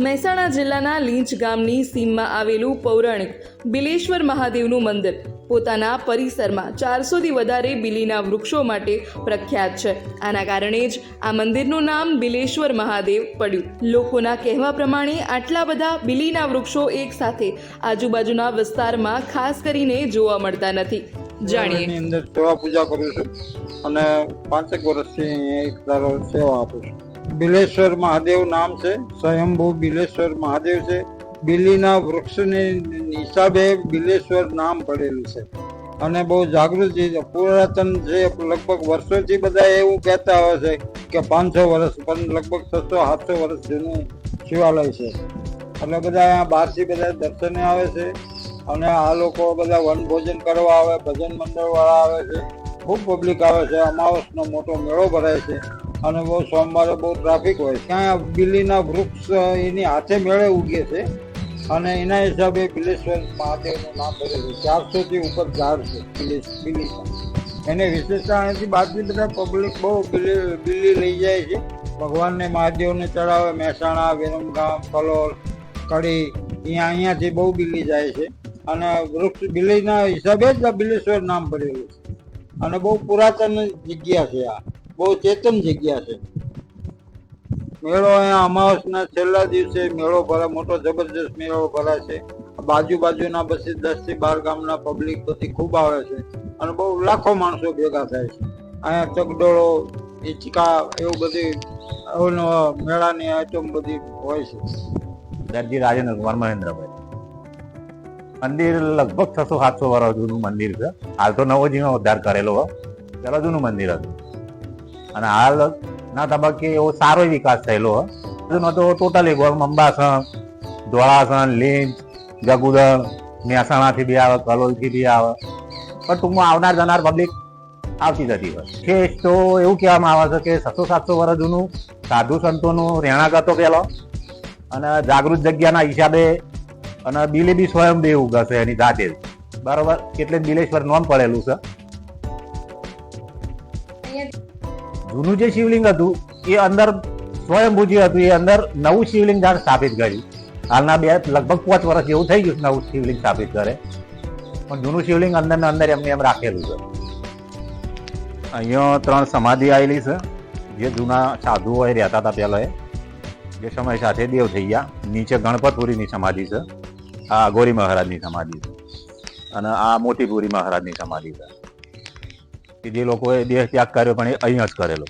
મહેસાણા જિલ્લાના લીંચ ગામની સીમમાં આવેલું પૌરાણિક બિલેશ્વર મહાદેવનું મંદિર પોતાના પરિસરમાં 400થી વધારે બીલીના વૃક્ષો માટે પ્રખ્યાત છે. આના કારણે જ આ મંદિરનું નામ બિલેશ્વર મહાદેવ પડ્યું. લોકોના કહેવા પ્રમાણે આટલા બધા બીલીના વૃક્ષો એક સાથે આજુબાજુના વિસ્તારમાં ખાસ કરીને જોવા મળતા નથી. જાણીએ. અંદર સેવા પૂજા કરું છું અને 5 વર્ષથી એક ધારો સેવા આપું છું. બિલેશ્વર મહાદેવ નામ છે, સ્વયંભૂ બિલેશ્વર મહાદેવ છે. બીલીના વૃક્ષની હિસાબે બિલેશ્વર નામ પડેલું છે અને બહુ જાગૃતિ પુરાતન છે. લગભગ વર્ષોથી બધા એવું કહેતા હોય છે કે 500 વર્ષ, પણ લગભગ 600-700 વર્ષ જૂનું શિવાલય છે. એટલે બધા અહીંયા બહારથી બધા દર્શને આવે છે અને આ લોકો બધા વનભોજન કરવા આવે, ભજન મંડળ વાળા આવે છે, ખૂબ પબ્લિક આવે છે. અમાવસનો મોટો મેળો ભરાય છે અને બહુ સોમવારે બહુ ટ્રાફિક હોય છે. ત્યાં બીલીના વૃક્ષ એની હાથે મેળે ઉગે છે અને એના હિસાબે બિલેશ્વર મહાદેવનું નામ પડેલું. 400થી ઉપર ઝાડ છે બીલીના. એને વિશેષતા નથી. બાકી બધા પબ્લિક બહુ બીલી લઈ જાય છે, ભગવાનને મહાદેવને ચડાવે. મહેસાણા, વિરમગામ, કલોલ, કડી અહીંયાથી બહુ બીલી જાય છે અને વૃક્ષ બીલીના હિસાબે જ આ બિલેશ્વર નામ પડેલું છે અને બહુ પુરાતન જગ્યા છે. આ બહુ ચેતન જગ્યા છે. મેળો અહીંયા અમાવસના છેલ્લા દિવસે મેળો ભરાય, મોટો જબરજસ્ત મેળો ભરાય છે. બાજુના પછી 10થી 12 ગામના પબ્લિક બધી ખૂબ આવે છે અને બહુ લાખો માણસો ભેગા થાય છે. અહીંયા ચકડોળો, હિંચકા એવું બધી મેળાની આઈટમ બધી હોય છે. દરજી રાજેન્દ્ર કુમાર મહેન્દ્રભાઈ. મંદિર લગભગ 600-700 વર્ષ જૂનું મંદિર છે. હાલ તો નવો જીનો ઉદ્ધાર કરેલો હોય, પેલા જૂનું મંદિર હતું અને હાલ ના તબક્કે એવો સારો વિકાસ થયેલો હોય. જૂનો તો ટોટલી અંબાસણ, ધોળાસણ, લીંચ, જગુદણ, મહેસાણાથી બી આવે, કલોલથી બી આવે, પણ ટૂંકમાં આવનાર જનાર પબ્લિક આવતી જતી હોય. વિશેષ તો એવું કહેવામાં આવે છે કે 600-700 વર્ષ જૂનું સાધુ સંતોનું રહેણાંક હતો પેલો અને જાગૃત જગ્યાના હિસાબે અને બીલી બી સ્વયંભૂ ઉગે છે એની જાતે જ, બરોબર. એટલે બિલેશ્વર નામ પડેલું છે. જૂનું જે શિવલિંગ હતું એ અંદર સ્વયંભૂ જે હતું એ અંદર નવું શિવલિંગ ઝાડ સ્થાપિત કર્યું. હાલના લગભગ 5 વર્ષ જેવું થઈ ગયું નવું શિવલિંગ સ્થાપિત કરે, પણ જૂનું શિવલિંગ અંદર ને અંદર એમને એમ રાખેલું છે. અહીંયા 3 સમાધિ આવેલી છે જે જૂના સાધુઓ રહેતા હતા પહેલા, જે સમય સાથે દેવ થઈ ગયા. નીચે ગણપતપુરીની સમાધિ છે, આ અઘોરી મહારાજની સમાધિ છે અને આ મોતીપુરી મહારાજની સમાધિ છે કે જે લોકોએ દેહ ત્યાગ કર્યો પણ એ અહીંયા જ કરેલો.